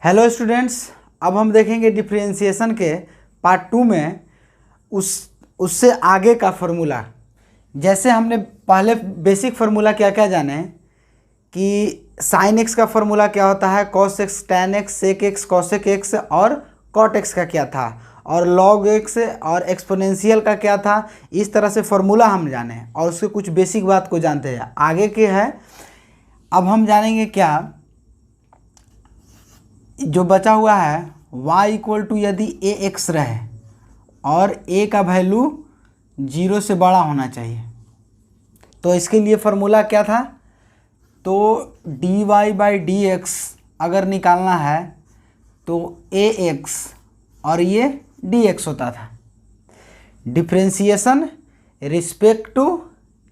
Hello students, अब हम देखेंगे डिफरेंशिएशन के पार्ट 2 में उससे आगे का फार्मूला। जैसे हमने पहले बेसिक फार्मूला क्या क्या जाने कि साइन एक्स का फार्मूला क्या होता है, cos X, tan X, sec X, cosec X और कॉट एक्स का क्या था, और लॉग एक्स और एक्सपोनेंशियल का क्या था। इस तरह से फार्मूला हम जाने और उसके कुछ बेसिक बात को जानते हैं। आगे के है अब हम जानेंगे क्या जो बचा हुआ है y इक्वल टू यदि ए एक्स रहे और a का वैल्यू 0 से बड़ा होना चाहिए, तो इसके लिए फार्मूला क्या था। तो dy बाई डी एक्स अगर निकालना है तो ax और ये dx होता था। डिफ्रेंशिएशन रिस्पेक्ट टू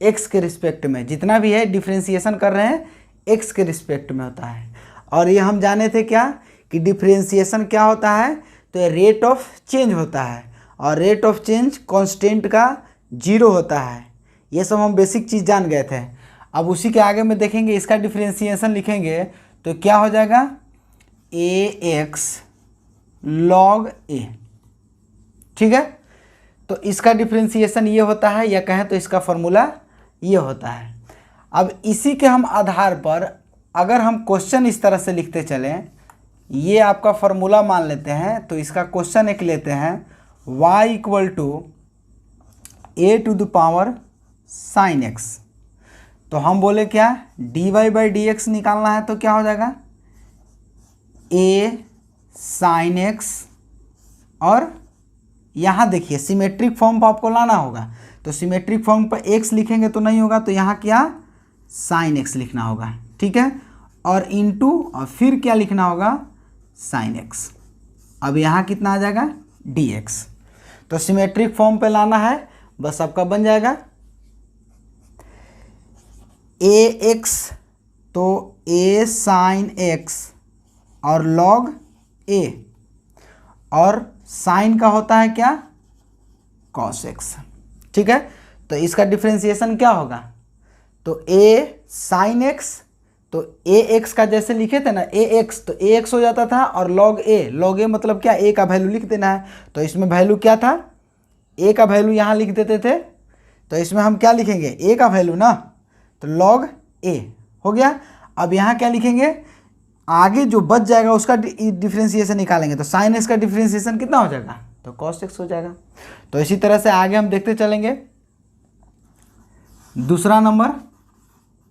x के रिस्पेक्ट में, जितना भी है डिफ्रेंशिएशन कर रहे हैं x के रिस्पेक्ट में होता है। और ये हम जाने थे क्या कि डिफ्रेंशिएशन क्या होता है, तो रेट ऑफ चेंज होता है और रेट ऑफ चेंज कांस्टेंट का 0 होता है। ये सब हम बेसिक चीज़ जान गए थे। अब उसी के आगे में देखेंगे, इसका डिफ्रेंशिएशन लिखेंगे तो क्या हो जाएगा, ax log a। ठीक है, तो इसका डिफ्रेंशिएशन ये होता है, या कहें तो इसका फॉर्मूला ये होता है। अब इसी के हम आधार पर अगर हम क्वेश्चन इस तरह से लिखते चलें, ये आपका फार्मूला मान लेते हैं, तो इसका क्वेश्चन एक लेते हैं y equal to A to the power sine X. तो हम बोले क्या, dy बाई डी एक्स निकालना है, तो क्या हो जाएगा a साइन एक्स, और यहाँ देखिए सिमेट्रिक फॉर्म पर आपको लाना होगा, तो सिमेट्रिक फॉर्म पर x लिखेंगे तो नहीं होगा, तो यहाँ क्या साइन x लिखना होगा। ठीक है, और इनटू और फिर क्या लिखना होगा साइन x। अब यहाँ कितना आ जाएगा dx। तो सिमेट्रिक फॉर्म पे लाना है, बस आपका बन जाएगा ax तो a साइन x और log a, और साइन का होता है क्या cos x। ठीक है, तो इसका डिफ्रेंशिएशन क्या होगा, तो a साइन x, तो ax का जैसे लिखे थे ना ax, तो ax हो जाता था, और log a मतलब क्या, a का वैल्यू लिख देना है। तो इसमें वैल्यू क्या था, a का वैल्यू यहाँ लिख देते थे, तो इसमें हम क्या लिखेंगे a का वैल्यू ना, तो log a हो गया। अब यहाँ क्या लिखेंगे, आगे जो बच जाएगा उसका डिफ्रेंशिएशन निकालेंगे, तो साइन एक्स का डिफ्रेंशिएशन कितना हो जाएगा, तो cos x हो जाएगा। तो इसी तरह से आगे हम देखते चलेंगे। दूसरा नंबर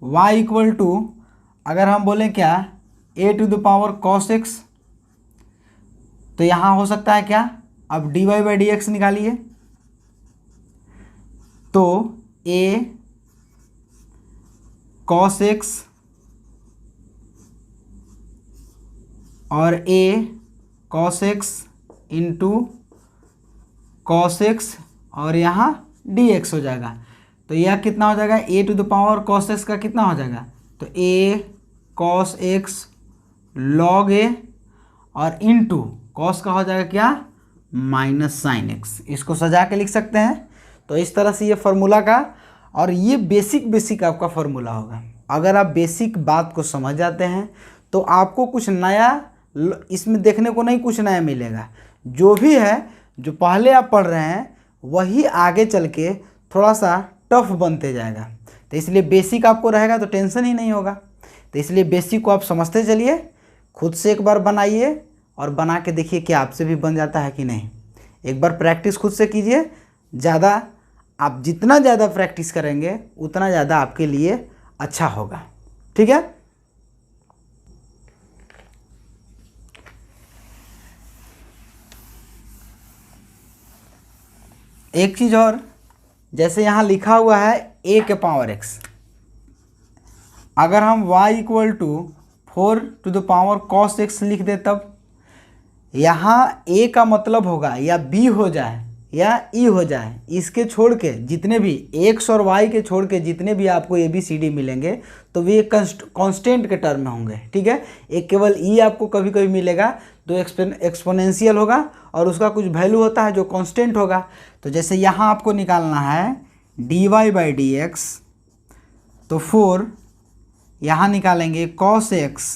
y इक्वल टू, अगर हम बोलें क्या a to the power cos x, तो यहाँ हो सकता है क्या, अब dy बाई डी एक्स निकालिए, तो a cos x और a cos x into cos x और यहाँ dx हो जाएगा। तो यह कितना हो जाएगा, a to the power cos x का कितना हो जाएगा, तो a cos x log a और इंटू cos का हो जाएगा क्या माइनस साइन x। इसको सजा के लिख सकते हैं। तो इस तरह से ये फार्मूला का, और ये बेसिक आपका फार्मूला होगा। अगर आप बेसिक बात को समझ जाते हैं तो आपको कुछ नया इसमें देखने को नहीं, कुछ नया मिलेगा। जो भी है, जो पहले आप पढ़ रहे हैं वही आगे चल के थोड़ा सा टफ बनते जाएगा। तो इसलिए बेसिक आपको रहेगा तो टेंशन ही नहीं होगा। तो इसलिए बेसिक को आप समझते चलिए, खुद से एक बार बनाइए और बना के देखिए कि आपसे भी बन जाता है कि नहीं। एक बार प्रैक्टिस खुद से कीजिए, ज़्यादा आप जितना ज़्यादा प्रैक्टिस करेंगे उतना ज़्यादा आपके लिए अच्छा होगा। ठीक है, एक चीज़ और, जैसे यहाँ लिखा हुआ है a के पावर x, अगर हम y equal to 4 to the power cos x लिख दे, तब यहाँ a का मतलब होगा या b हो जाए या e हो जाए, इसके छोड़ के जितने भी x और y के छोड़ के जितने भी आपको a b c d मिलेंगे तो वे कांस्टेंट के टर्म में होंगे। ठीक है, एक केवल e आपको कभी कभी मिलेगा तो एक्सपोनेंशियल होगा और उसका कुछ वैल्यू होता है जो कांस्टेंट होगा। तो जैसे यहाँ आपको निकालना है dy बाई डी एक्स, तो 4 यहाँ निकालेंगे cos x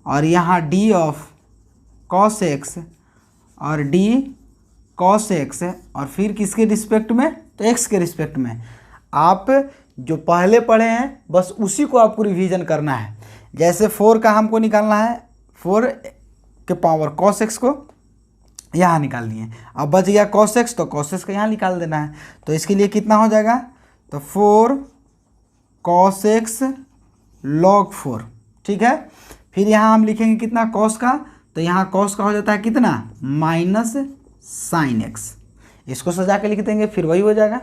और यहाँ डी ऑफ कॉस एक्स और डी कॉस एक्स और फिर किसके रिस्पेक्ट में, तो एक्स के रिस्पेक्ट में। आप जो पहले पढ़े हैं बस उसी को आपको रिवीजन करना है। जैसे 4 का हमको निकालना है, 4 के पावर कॉस एक्स को यहाँ निकालनी है। अब बच गया कॉस एक्स, तो कॉस एक्स का यहाँ निकाल देना है। तो इसके लिए कितना हो जाएगा, तो 4 कॉस एक्स लॉग 4, ठीक है। फिर यहाँ हम लिखेंगे कितना कॉस का, तो यहाँ कॉस का हो जाता है कितना, माइनस साइन एक्स। इसको सजा के लिख देंगे, फिर वही हो जाएगा।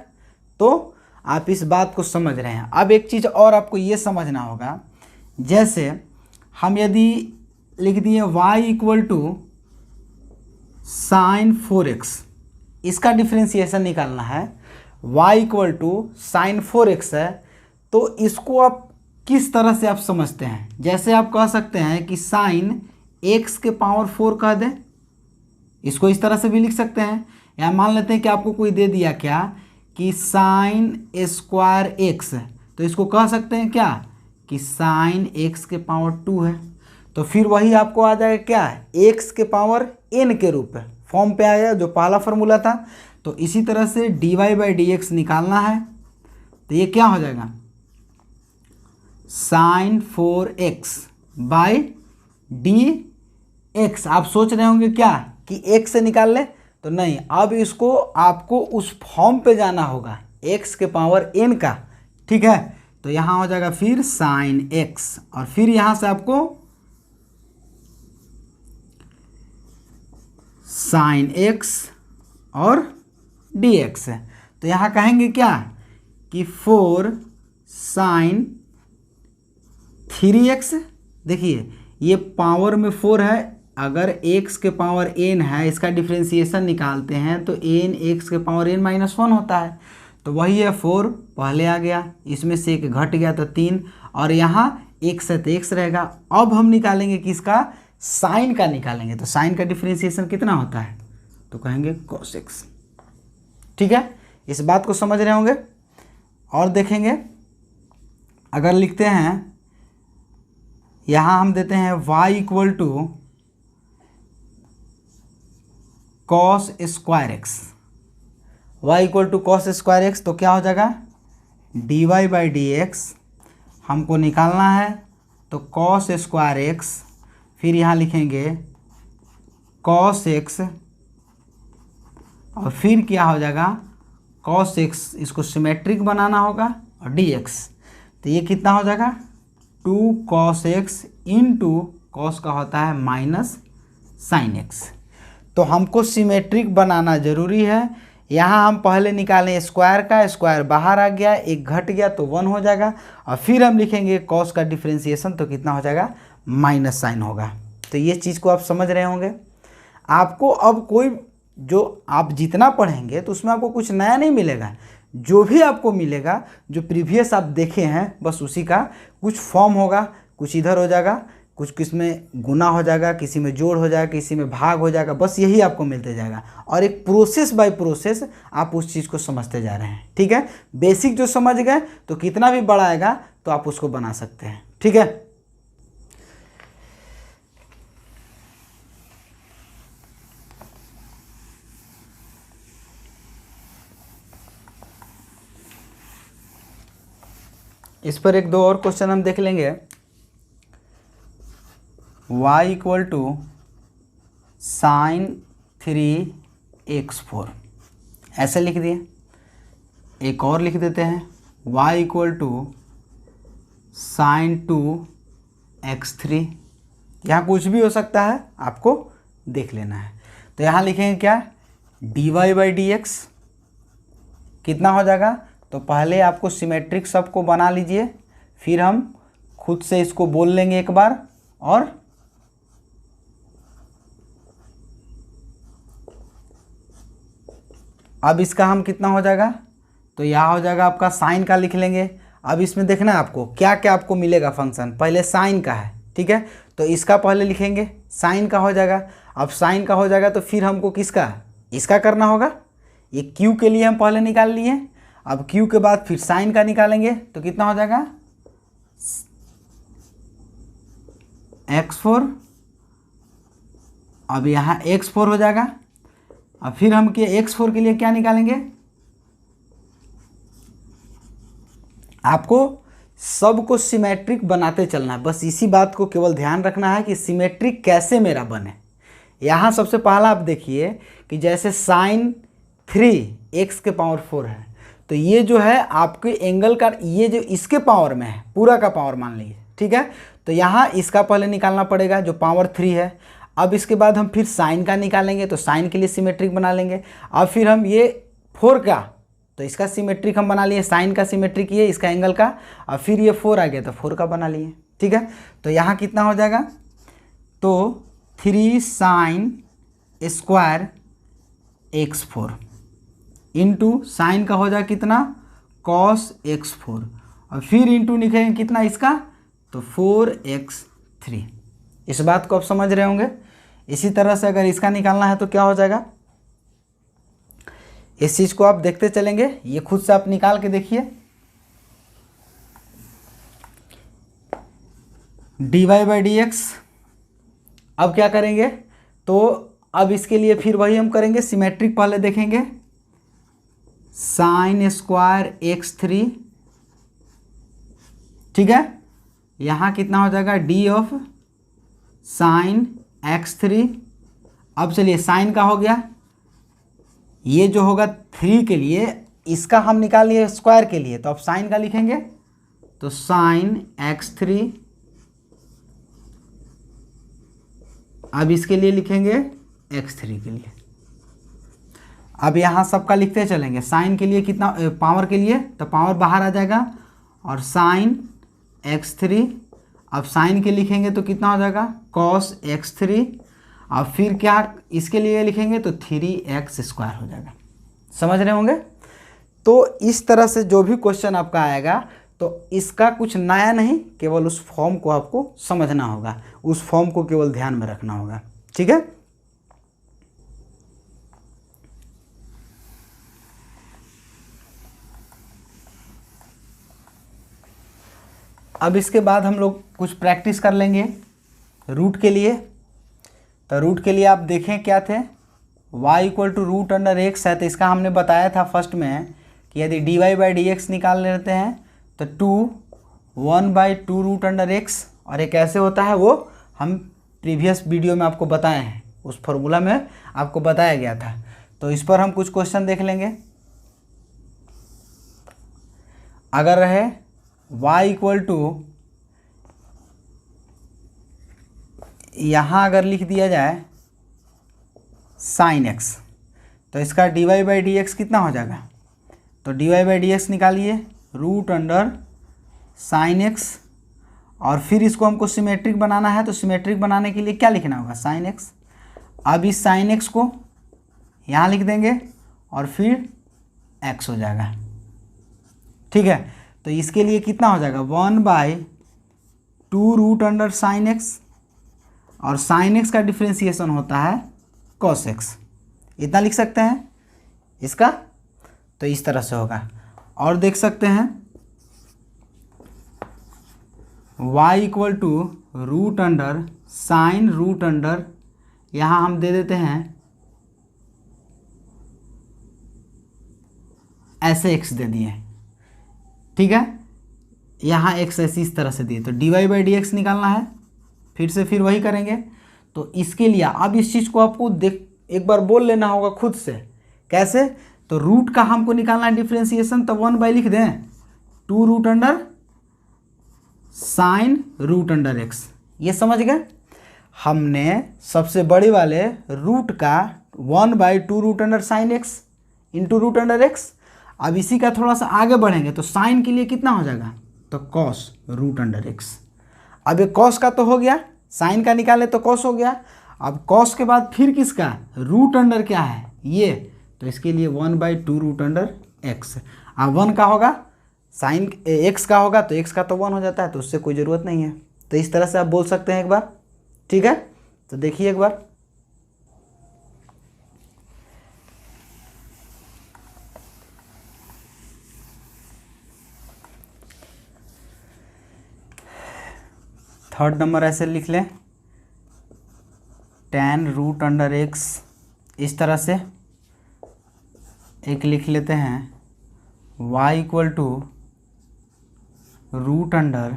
तो आप इस बात को समझ रहे हैं। अब एक चीज़ और आपको ये समझना होगा, जैसे हम यदि लिख दिए y equal to sign 4x, इसका डिफ्रेंसिएशन निकालना है। y equal to sign 4x है, तो इसको आप किस तरह से आप समझते हैं। जैसे आप कह सकते हैं कि साइन x के पावर 4 कह दें, इसको इस तरह से भी लिख सकते हैं। या मान लेते हैं कि आपको कोई दे दिया क्या कि साइन स्क्वायर एक्स, तो इसको कह सकते हैं क्या कि साइन x के पावर 2 है। तो फिर वही आपको आ जाएगा क्या, x के पावर n के रूप में फॉर्म पे आया जो पहला फार्मूला था। तो इसी तरह से dy बाई डी एक्स निकालना है, तो ये क्या हो जाएगा, sign 4x by D x. आप सोच रहे होंगे क्या कि x से निकाल ले, तो नहीं, अब इसको आपको उस फॉर्म पे जाना होगा x के पावर n का, ठीक है। तो यहाँ हो जाएगा फिर साइन x और फिर यहाँ से आपको साइन x और dx है। तो यहाँ कहेंगे क्या कि 4 साइन 3x। देखिए ये पावर में 4 है, अगर x के पावर n है, इसका डिफ्रेंसिएशन निकालते हैं तो n x के पावर n माइनस 1 होता है। तो वही है 4 पहले आ गया, इसमें से एक घट गया तो 3, और यहाँ x है तो x रहेगा। अब हम निकालेंगे किसका, साइन का निकालेंगे। तो साइन का डिफ्रेंसिएशन कितना होता है, तो कहेंगे cos x, ठीक है। इस बात को समझ रहे होंगे। और देखेंगे अगर लिखते हैं, यहाँ हम देते हैं y equal to cos square X, Y equal to cos square X, तो क्या हो जाएगा, D Y by D X हमको निकालना है। तो कॉस स्क्वायर एक्स, फिर यहाँ लिखेंगे कॉस एक्स और फिर क्या हो जाएगा कॉस एक्स, इसको सिमेट्रिक बनाना होगा, और डी एक्स। तो ये कितना हो जाएगा, 2 कॉस एक्स इंटू कॉस का होता है माइनस साइन एक्स। तो हमको सिमेट्रिक बनाना ज़रूरी है। यहाँ हम पहले निकालें स्क्वायर का, स्क्वायर बाहर आ गया, एक घट गया तो 1 हो जाएगा, और फिर हम लिखेंगे कॉस का डिफ्रेंसिएशन, तो कितना हो जाएगा, माइनस साइन होगा। तो ये चीज़ को आप समझ रहे होंगे। आपको अब कोई जो आप जितना पढ़ेंगे तो उसमें आपको कुछ नया नहीं मिलेगा, जो भी आपको मिलेगा जो प्रीवियस आप देखे हैं बस उसी का कुछ फॉर्म होगा, कुछ इधर हो जाएगा, कुछ किस में गुना हो जाएगा, किसी में जोड़ हो जाएगा, किसी में भाग हो जाएगा, बस यही आपको मिलते जाएगा। और एक प्रोसेस बाय प्रोसेस आप उस चीज़ को समझते जा रहे हैं, ठीक है। बेसिक जो समझ गए तो कितना भी बड़ा आएगा तो आप उसको बना सकते हैं, ठीक है। इस पर एक दो और क्वेश्चन हम देख लेंगे। y equal to sign 3x4 ऐसे लिख दिए। एक और लिख देते हैं y equal to sign 2x3। यहाँ कुछ भी हो सकता है, आपको देख लेना है। तो यहाँ लिखेंगे क्या, dy बाई डी एक्स कितना हो जाएगा। तो पहले आपको सिमेट्रिक सबको बना लीजिए, फिर हम खुद से इसको बोल लेंगे एक बार। और अब इसका हम कितना हो जाएगा, तो यहाँ हो जाएगा आपका साइन का लिख लेंगे। अब इसमें देखना है आपको क्या क्या आपको मिलेगा फंक्शन। पहले साइन का है, ठीक है, तो इसका पहले लिखेंगे, साइन का हो जाएगा। अब साइन का हो जाएगा तो फिर हमको किसका, इसका करना होगा। ये क्यू के लिए हम पहले निकाल लिए, अब क्यू के बाद फिर साइन का निकालेंगे, तो कितना हो जाएगा x4, अब यहाँ x4 हो जाएगा। अब फिर हम x4 के लिए क्या निकालेंगे, आपको सबको सिमेट्रिक बनाते चलना है, बस इसी बात को केवल ध्यान रखना है कि सिमेट्रिक कैसे मेरा बने। यहाँ सबसे पहला आप देखिए कि जैसे sin 3 x के पावर 4 है, तो ये जो है आपके एंगल का, ये जो इसके पावर में है, पूरा का पावर मान लीजिए, ठीक है। तो यहाँ इसका पहले निकालना पड़ेगा जो पावर 3 है। अब इसके बाद हम फिर साइन का निकालेंगे, तो साइन के लिए सिमेट्रिक बना लेंगे। अब फिर हम ये 4 का, तो इसका सिमेट्रिक हम बना लिए, साइन का सिमेट्रिक ये, इसका एंगल का। अब फिर ये 4 आ गया तो 4 का बना लिए, ठीक है। तो यहाँ कितना हो जाएगा, तो 3 sin square x4 into sine का हो जाएगा कितना, cos x4, और फिर इंटू लिखेंगे कितना इसका, तो 4x3। इस बात को आप समझ रहे होंगे। इसी तरह से अगर इसका निकालना है तो क्या हो जाएगा, इस चीज़ को आप देखते चलेंगे, ये खुद से आप निकाल के देखिए। dy/dx, अब क्या करेंगे, तो अब इसके लिए फिर वही हम करेंगे, सिमेट्रिक पहले देखेंगे, sin स्क्वायर x3, ठीक है। यहाँ कितना हो जाएगा, d ऑफ sin x3। अब चलिए साइन का हो गया, ये जो होगा 3 के लिए, इसका हम निकाल लिए स्क्वायर के लिए, तो अब साइन का लिखेंगे, तो sin x3। अब इसके लिए लिखेंगे x3 के लिए। अब यहाँ सबका लिखते चलेंगे, साइन के लिए कितना, पावर के लिए तो पावर बाहर आ जाएगा, और साइन x3। अब साइन के लिखेंगे तो कितना हो जाएगा, cos x3। अब फिर क्या इसके लिए लिखेंगे तो 3x² हो जाएगा। समझ रहे होंगे। तो इस तरह से जो भी क्वेश्चन आपका आएगा, तो इसका कुछ नया नहीं, केवल उस फॉर्म को आपको समझना होगा, उस फॉर्म को केवल ध्यान में रखना होगा, ठीक है। अब इसके बाद हम लोग कुछ प्रैक्टिस कर लेंगे रूट के लिए। तो रूट के लिए आप देखें क्या थे, y = √x है, तो इसका हमने बताया था फर्स्ट में कि यदि dy/dx निकाल लेते हैं तो 1/2 √x, और ये कैसे होता है वो हम प्रीवियस वीडियो में आपको बताए हैं, उस फॉर्मूला में आपको बताया गया था। तो इस पर हम कुछ क्वेश्चन देख लेंगे। अगर रहे y = यहाँ अगर लिख दिया जाए sin x, तो इसका dy/dx कितना हो जाएगा, तो dy/dx निकालिए √sin x, और फिर इसको हमको सिमेट्रिक बनाना है, तो सिमेट्रिक बनाने के लिए क्या लिखना होगा, sin x। अब इस sin x को यहाँ लिख देंगे और फिर x हो जाएगा, ठीक है। तो इसके लिए कितना हो जाएगा, 1/2 √sin x, और sin x का डिफ्रेंसिएशन होता है cos x, इतना लिख सकते हैं इसका। तो इस तरह से होगा। और देख सकते हैं y = √sin यहाँ हम दे देते हैं ऐसे x दे दिए, ठीक है। यहाँ x ऐसी इस तरह से दिए, तो dy/dx निकालना है, फिर वही करेंगे। तो इसके लिए अब इस चीज़ को आपको एक बार बोल लेना होगा खुद से, कैसे, तो रूट का हमको निकालना है डिफ्रेंसिएशन, तो 1/ लिख दें 2 √sin x, ये समझ गए। हमने सबसे बड़े वाले रूट का 1/2 √sin x इंटू √x। अब इसी का थोड़ा सा आगे बढ़ेंगे तो साइन के लिए कितना हो जाएगा, तो cos √x। अब ये cos का तो हो गया, साइन का निकाले तो cos हो गया। अब cos के बाद फिर किसका, √, क्या है ये, तो इसके लिए 1/2 √x। अब 1 का होगा, साइन x का होगा तो x का तो 1 हो जाता है, तो उससे कोई ज़रूरत नहीं है। तो इस तरह से आप बोल सकते हैं एक बार, ठीक है। तो देखिए एक बार, थर्ड नंबर ऐसे लिख लें, tan रूट अंडर x, इस तरह से एक लिख लेते हैं y equal to root under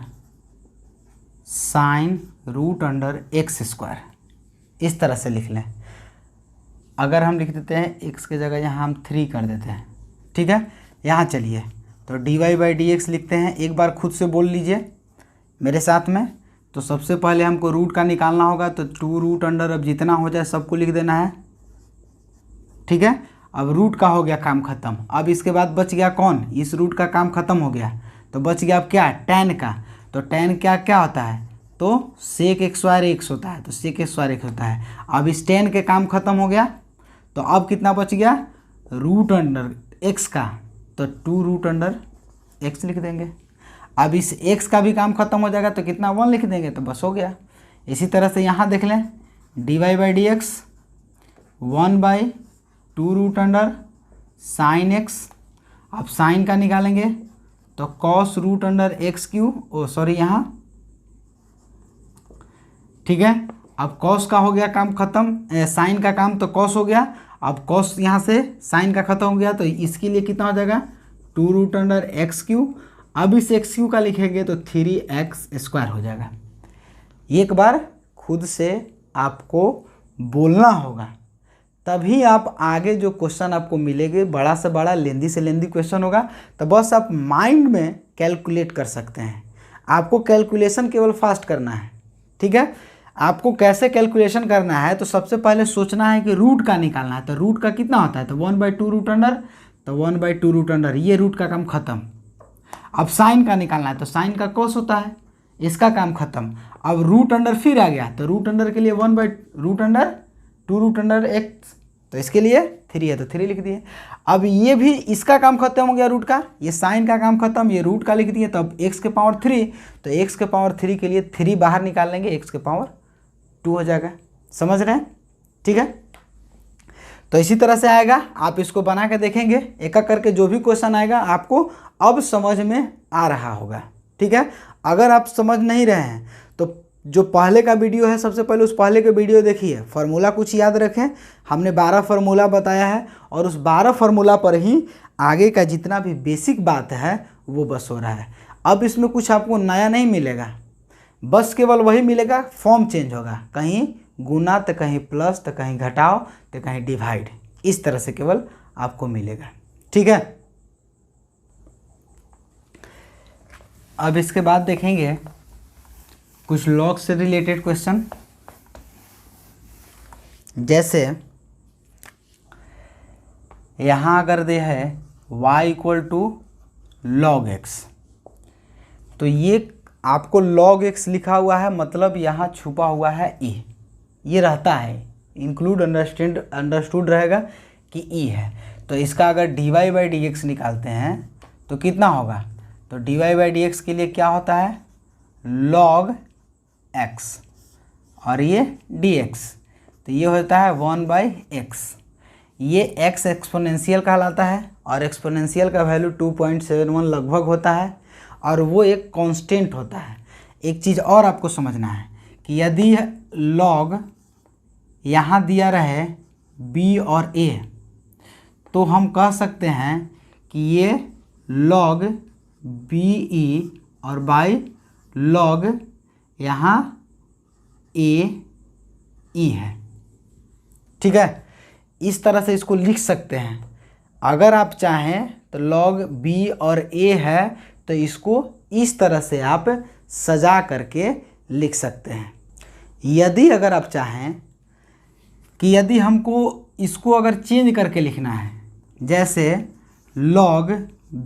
sine root under X square, इस तरह से लिख लें। अगर हम लिख देते हैं x की जगह यहाँ हम 3 कर देते हैं, ठीक है। यहाँ चलिए तो dy/dx लिखते हैं, एक बार खुद से बोल लीजिए मेरे साथ में। तो सबसे पहले हमको रूट का निकालना होगा, तो 2 रूट अंडर, अब जितना हो जाए सबको लिख देना है, ठीक है। अब रूट का हो गया काम ख़त्म। अब इसके बाद बच गया कौन, इस रूट का काम ख़त्म हो गया तो बच गया अब क्या, tan का। तो tan क्या क्या होता है, तो सेक एक्स स्क्वायर एक्स होता है, तो सेक एक्स स्क्वायर एक्स होता है। अब इस tan के काम ख़त्म हो गया, तो अब कितना बच गया, रूट अंडर एक्स का, तो 2 रूट अंडर एक्स लिख देंगे। अब इस x का भी काम ख़त्म हो जाएगा तो कितना 1 लिख देंगे, तो बस हो गया। इसी तरह से यहाँ देख लें dy/dx 1/2 root under sine X. अब साइन का निकालेंगे तो कॉस रूट अंडर एक्स क्यू, यहाँ, ठीक है। अब कॉस का हो गया काम ख़त्म, साइन का काम तो कॉस हो गया। अब कॉस यहाँ से साइन का ख़त्म हो गया, तो इसके लिए कितना हो जाएगा 2 रूट अंडर एक्स क्यू। अब इस एक्स क्यू का लिखेंगे तो 3x स्क्वायर हो जाएगा। एक बार खुद से आपको बोलना होगा, तभी आप आगे जो क्वेश्चन आपको मिलेंगे बड़ा से बड़ा लेंदी से लेंदी क्वेश्चन होगा, तो बस आप माइंड में कैलकुलेट कर सकते हैं। आपको कैलकुलेशन केवल फास्ट करना है, ठीक है। आपको कैसे कैलकुलेशन करना है, तो सबसे पहले सोचना है कि रूट का निकालना है। तो रूट का कितना होता है, तो 1/2 रूट अंडर, तो 1/2 रूट अंडर, ये रूट का काम ख़त्म। अब साइन का निकालना है, तो साइन का कॉस होता है, इसका काम ख़त्म। अब रूट अंडर फिर आ गया, तो रूट अंडर के लिए 1/रूट अंडर 2 रूट अंडर एक्स, तो इसके लिए 3 है तो 3 लिख दिए। अब ये भी इसका काम खत्म हो गया रूट का, ये साइन का काम खत्म, ये रूट का लिख दिए। तो अब x के पावर 3, तो x के पावर 3 के लिए 3 बाहर निकाल लेंगे, x के पावर 2 हो जाएगा। समझ रहे हैं, ठीक है। तो इसी तरह से आएगा, आप इसको बना के देखेंगे, एक एक करके जो भी क्वेश्चन आएगा आपको अब समझ में आ रहा होगा, ठीक है। अगर आप समझ नहीं रहे हैं तो जो पहले का वीडियो है, सबसे पहले उस पहले के वीडियो देखिए, फार्मूला कुछ याद रखें। हमने 12 फार्मूला बताया है और उस 12 फार्मूला पर ही आगे का जितना भी बेसिक बात है वो बस हो रहा है। अब इसमें कुछ आपको नया नहीं मिलेगा, बस केवल वही मिलेगा, फॉर्म चेंज होगा, कहीं गुना तो कहीं प्लस तो कहीं घटाओ तो कहीं डिवाइड, इस तरह से केवल आपको मिलेगा, ठीक है। अब इसके बाद देखेंगे कुछ लॉग से रिलेटेड क्वेश्चन, जैसे यहाँ अगर दे है y equal to log X, तो ये आपको log x लिखा हुआ है, मतलब यहाँ छुपा हुआ है e, ये रहता है, इंक्लूड अंडरस्टूड रहेगा कि e है। तो इसका अगर dy/dx निकालते हैं तो कितना होगा, तो dy/dx के लिए क्या होता है log x और ये dx, तो ये होता है 1/x। ये x एक्सपोनेंशियल कहलाता है और एक्सपोनेंशियल का वैल्यू 2.71 लगभग होता है और वो एक कांस्टेंट होता है। एक चीज़ और आपको समझना है कि यदि log यहाँ दिया रहे b और a, तो हम कह सकते हैं कि ये log be और बाई log यहाँ ए ई है, ठीक है। इस तरह से इसको लिख सकते हैं। अगर आप चाहें तो log b और a है तो इसको इस तरह से आप सजा करके लिख सकते हैं। यदि अगर आप चाहें कि यदि हमको इसको अगर चेंज करके लिखना है, जैसे log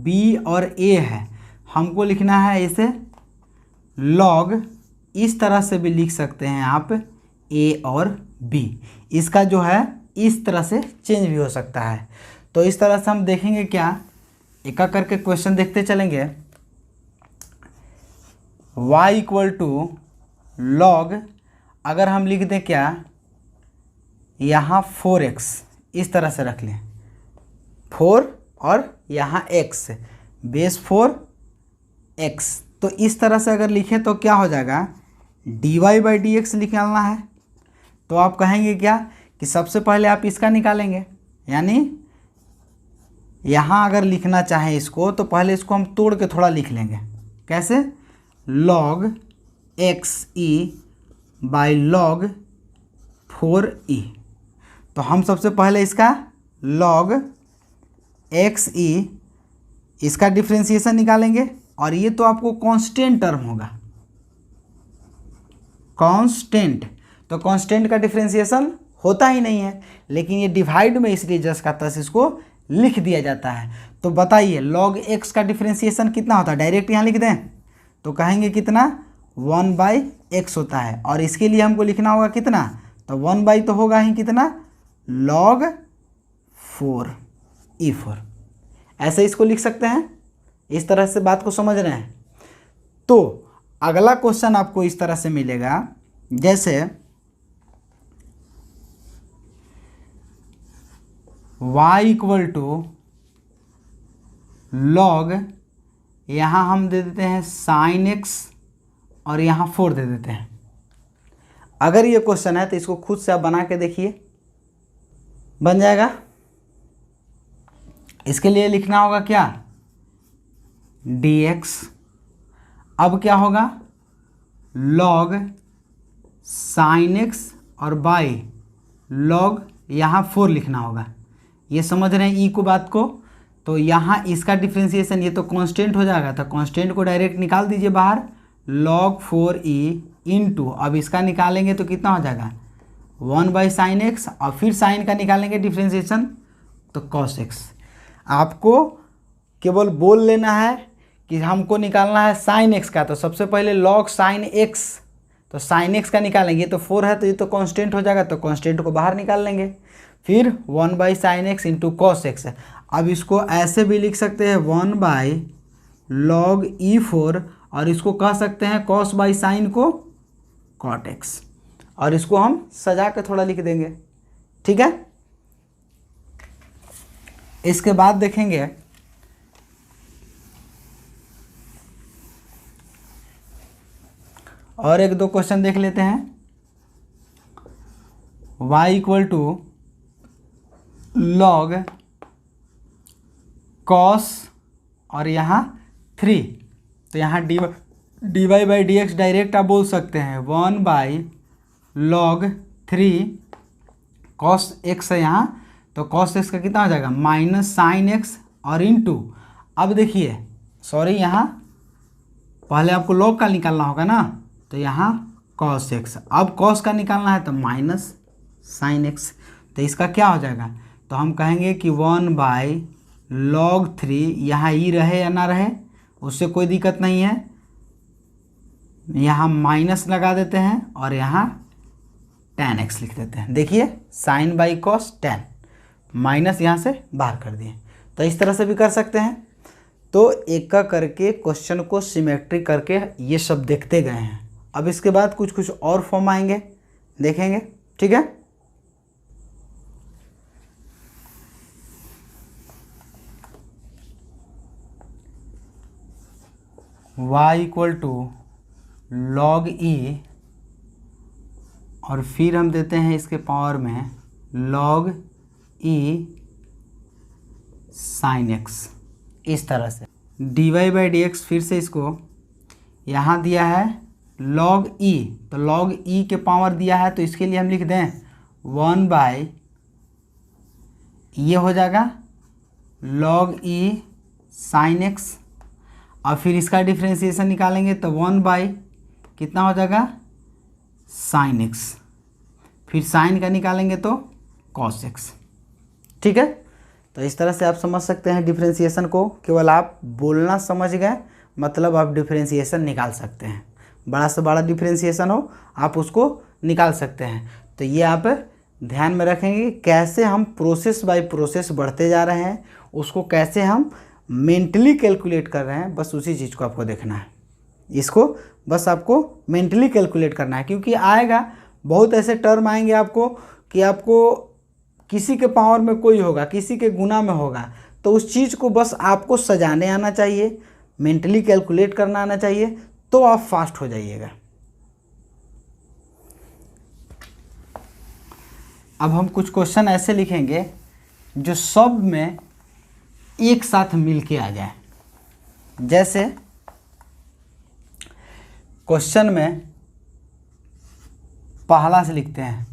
b और a है, हमको लिखना है इसे log, इस तरह से भी लिख सकते हैं आप a और b। इसका जो है इस तरह से चेंज भी हो सकता है। तो इस तरह से हम देखेंगे, क्या एक एक करके क्वेश्चन देखते चलेंगे। y इक्वल टू लॉग, अगर हम लिख दें क्या यहाँ 4x, इस तरह से रख लें 4 और यहाँ x, बेस 4x, तो इस तरह से अगर लिखें तो क्या हो जाएगा dy/dx निकालना है, तो आप कहेंगे क्या कि सबसे पहले आप इसका निकालेंगे, यानी यहाँ अगर लिखना चाहें इसको तो पहले इसको हम तोड़ के थोड़ा लिख लेंगे। कैसे? log xe by log 4e। तो हम सबसे पहले इसका log xe इसका डिफ्रेंशिएशन निकालेंगे, और ये तो आपको कांस्टेंट टर्म होगा, कांस्टेंट। तो कांस्टेंट का डिफ्रेंशिएशन होता ही नहीं है, लेकिन ये डिवाइड में इसलिए जस का तस इसको लिख दिया जाता है। तो बताइए log x का डिफ्रेंशिएशन कितना होता है? डायरेक्ट यहाँ लिख दें तो कहेंगे कितना? 1/x होता है, और इसके लिए हमको लिखना होगा कितना? तो 1 तो होगा ही कितना? log 4e4। ऐसे इसको लिख सकते हैं, इस तरह से बात को समझ रहे हैं। तो अगला क्वेश्चन आपको इस तरह से मिलेगा, जैसे y इक्वल टू log, यहाँ हम दे देते हैं sin x और यहाँ 4 दे देते हैं। अगर ये क्वेश्चन है तो इसको खुद से आप बना के देखिए, बन जाएगा। इसके लिए लिखना होगा क्या? dx। अब क्या होगा? log sin x और बाई log यहाँ 4 लिखना होगा। ये समझ रहे हैं ई को बात को? तो यहाँ इसका डिफ्रेंशिएशन, ये तो कांस्टेंट हो जाएगा, तो कांस्टेंट को डायरेक्ट निकाल दीजिए बाहर, log 4e इंटू, अब इसका निकालेंगे तो कितना हो जाएगा? 1/sin x, और फिर साइन का निकालेंगे डिफ्रेंशिएशन तो cos x। आपको केवल बोल लेना है कि हमको निकालना है sin x का, तो सबसे पहले log sin x, तो sin x का निकालेंगे। तो 4 है तो ये तो कांस्टेंट हो जाएगा, तो कांस्टेंट को बाहर निकाल लेंगे। फिर 1/sin x into cos x। अब इसको ऐसे भी लिख सकते हैं 1/log e4, और इसको कह सकते हैं cos/sin को cot x, और इसको हम सजा के थोड़ा लिख देंगे। ठीक है, इसके बाद देखेंगे और एक दो क्वेश्चन देख लेते हैं। y equal to log cos और यहाँ 3, तो यहाँ dy बाई dx डायरेक्ट आप बोल सकते हैं 1/log 3 cos x है यहाँ, तो cos x का कितना हो जाएगा? -sin x और इंटू, अब देखिए सॉरी यहाँ पहले आपको log का निकालना होगा ना, तो यहाँ cos x, अब cos का निकालना है तो -sin x, तो इसका क्या हो जाएगा? तो हम कहेंगे कि 1/log 3, यहाँ ई रहे या ना रहे उससे कोई दिक्कत नहीं है, यहाँ माइनस लगा देते हैं और यहाँ tan x लिख देते हैं। देखिए sin by cos tan, minus यहाँ से बाहर कर दिए। तो इस तरह से भी कर सकते हैं। तो एक का करके क्वेश्चन को सिमेट्रिक करके ये सब देखते गए हैं। अब इसके बाद कुछ कुछ और फॉर्म आएंगे, देखेंगे। ठीक है, y equal to log e, और फिर हम देते हैं इसके पावर में log e sin x, इस तरह से dy बाई dx, फिर से इसको यहाँ दिया है log e, तो log e के पावर दिया है, तो इसके लिए हम लिख दें 1/ ये हो जाएगा log e sin x, और फिर इसका डिफ्रेंशिएशन निकालेंगे तो 1/ कितना हो जाएगा? sin x, फिर साइन का निकालेंगे तो cos x। ठीक है, तो इस तरह से आप समझ सकते हैं डिफ्रेंशिएशन को। केवल आप बोलना समझ गए मतलब आप डिफ्रेंशिएशन निकाल सकते हैं। बड़ा से बड़ा डिफ्रेंशिएशन हो आप उसको निकाल सकते हैं। तो ये आप ध्यान में रखेंगे कैसे हम प्रोसेस बाय प्रोसेस बढ़ते जा रहे हैं, उसको कैसे हम मेंटली कैलकुलेट कर रहे हैं, बस उसी चीज़ को आपको देखना है। इसको बस आपको मेंटली कैलकुलेट करना है, क्योंकि आएगा बहुत ऐसे टर्म आएंगे आपको कि आपको किसी के पावर में कोई होगा, किसी के गुना में होगा, तो उस चीज़ को बस आपको सजाने आना चाहिए, मेंटली कैलकुलेट करना आना चाहिए, तो आप फास्ट हो जाइएगा। अब हम कुछ क्वेश्चन ऐसे लिखेंगे जो सब में एक साथ मिल के आ जाए। जैसे क्वेश्चन में पहला से लिखते हैं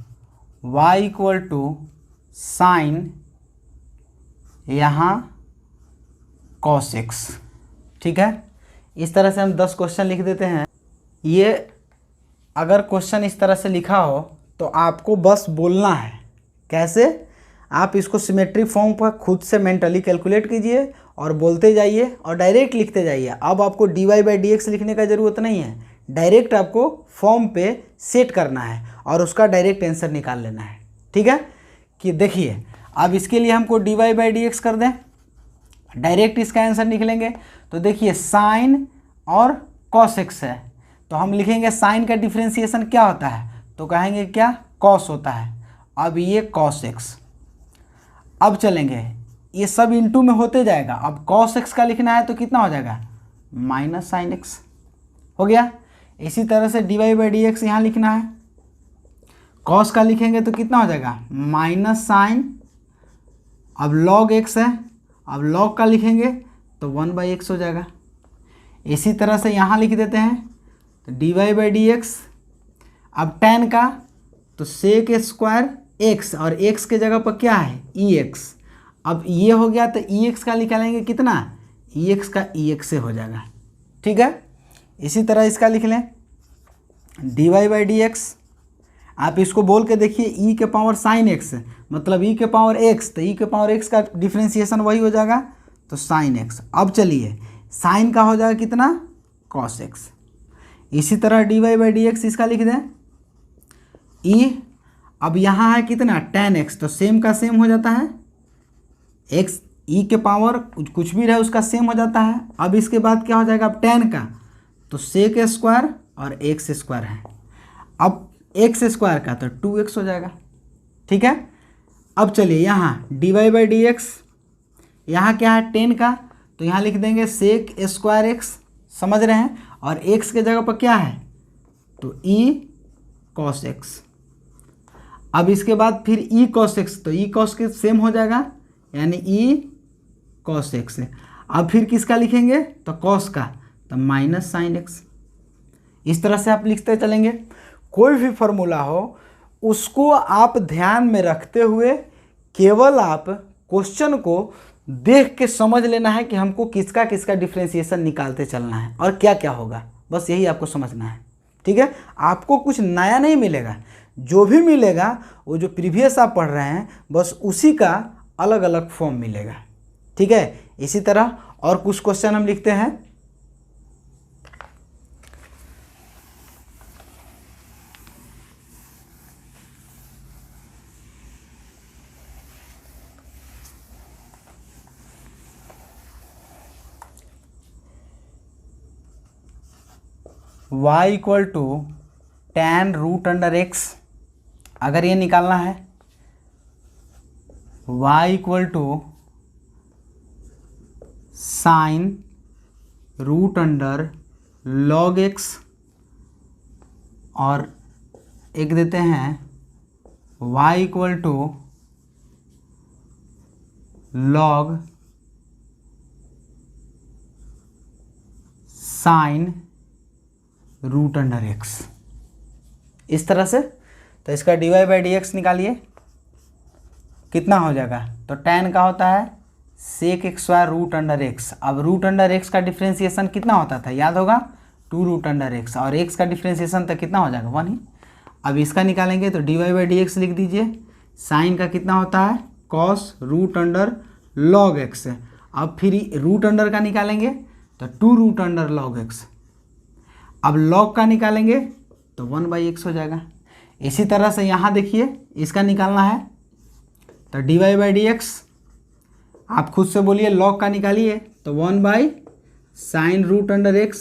y इक्वल टू साइन यहाँ cos x, ठीक है। इस तरह से हम 10 क्वेश्चन लिख देते हैं। ये अगर क्वेश्चन इस तरह से लिखा हो तो आपको बस बोलना है। कैसे? आप इसको सिमेट्री फॉर्म पर खुद से मेंटली कैलकुलेट कीजिए और बोलते जाइए और डायरेक्ट लिखते जाइए। अब आपको dy/dx लिखने का ज़रूरत नहीं है, डायरेक्ट आपको फॉर्म पे सेट करना है और उसका डायरेक्ट आंसर निकाल लेना है, ठीक है। कि देखिए अब इसके लिए हमको dy/dx कर दें, डायरेक्ट इसका आंसर निकलेंगे। तो देखिए साइन और cos x है, तो हम लिखेंगे साइन का डिफ्रेंसिएशन क्या होता है, तो कहेंगे क्या, cos होता है। अब ये cos x, अब चलेंगे ये सब इंटू में होते जाएगा। अब cos x का लिखना है तो कितना हो जाएगा, माइनस साइन x हो गया। इसी तरह से dy/dx यहाँ लिखना है, cos का लिखेंगे तो कितना हो जाएगा, माइनस साइन, अब log x है, अब log का लिखेंगे तो 1/x हो जाएगा। इसी तरह से यहाँ लिख देते हैं तो dy/dx, अब tan का तो sec स्क्वायर x और x के जगह पर क्या है, ex। अब ये हो गया तो ex का निकालेंगे कितना, ex का ex से हो जाएगा, ठीक है। इसी तरह इसका लिख लें dy/dx, आप इसको बोल के देखिए e के पावर साइन x, मतलब e के पावर x, तो e के पावर x का डिफ्रेंसिएशन वही हो जाएगा तो साइन x। अब चलिए साइन का हो जाएगा कितना, cos x। इसी तरह dy/dx इसका लिख दें e, अब यहाँ है कितना tan x, तो सेम का सेम हो जाता है, x e के पावर कुछ भी रहे उसका सेम हो जाता है। अब इसके बाद क्या हो जाएगा, अब tan का तो sec स्क्वायर और x स्क्वायर है, अब x स्क्वायर का तो 2x हो जाएगा, ठीक है। अब चलिए यहाँ dy/dx, यहाँ क्या है tan का, तो यहाँ लिख देंगे sec स्क्वायर x, समझ रहे हैं, और x के जगह पर क्या है तो e cos x। अब इसके बाद फिर e cos x, तो e cos के सेम हो जाएगा यानी e cos x है। अब फिर किसका लिखेंगे तो cos का, तो माइनस साइन x। इस तरह से आप लिखते चलेंगे। कोई भी फॉर्मूला हो उसको आप ध्यान में रखते हुए केवल आप क्वेश्चन को देख के समझ लेना है कि हमको किसका किसका डिफ्रेंसिएशन निकालते चलना है और क्या क्या होगा, बस यही आपको समझना है, ठीक है। आपको कुछ नया नहीं मिलेगा, जो भी मिलेगा वो जो प्रीवियस आप पढ़ रहे हैं बस उसी का अलग अलग फॉर्म मिलेगा, ठीक है। इसी तरह और कुछ क्वेश्चन हम लिखते हैं। y equal to tan root under x, अगर ये निकालना है y equal to sine root under log x, और एक देते हैं y equal to log sine root under x, इस तरह से। तो इसका dy/dx निकालिए, कितना हो जाएगा, तो tan का होता है sec square root under x। अब रूट अंडर x का डिफ्रेंसिएशन कितना होता था, याद होगा 2 रूट अंडर x, और x का डिफ्रेंसिएशन तक कितना हो जाएगा 1 ही। अब इसका निकालेंगे तो dy/dx लिख दीजिए, साइन का कितना होता है cos root under log x। अब फिर रूट अंडर का निकालेंगे तो 2 रूट अंडर log x। अब log का निकालेंगे तो 1/x हो जाएगा। इसी तरह से यहाँ देखिए इसका निकालना है तो dy/dx, आप खुद से बोलिए log का निकालिए तो 1/sin रूट अंडर x।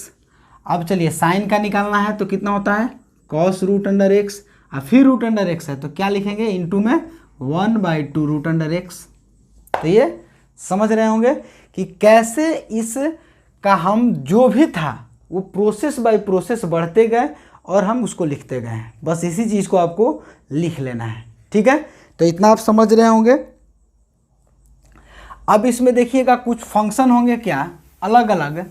अब चलिए साइन का निकालना है तो कितना होता है cos रूट अंडर x, और फिर रूट अंडर x है तो क्या लिखेंगे इनटू में 1/2 रूट अंडर x। तो ये समझ रहे होंगे कि कैसे इस का हम जो भी था वो प्रोसेस बाय प्रोसेस बढ़ते गए और हम उसको लिखते गए हैं। बस इसी चीज़ को आपको लिख लेना है, ठीक है। तो इतना आप समझ रहे होंगे। अब इसमें देखिएगा कुछ फंक्शन होंगे क्या अलग अलग,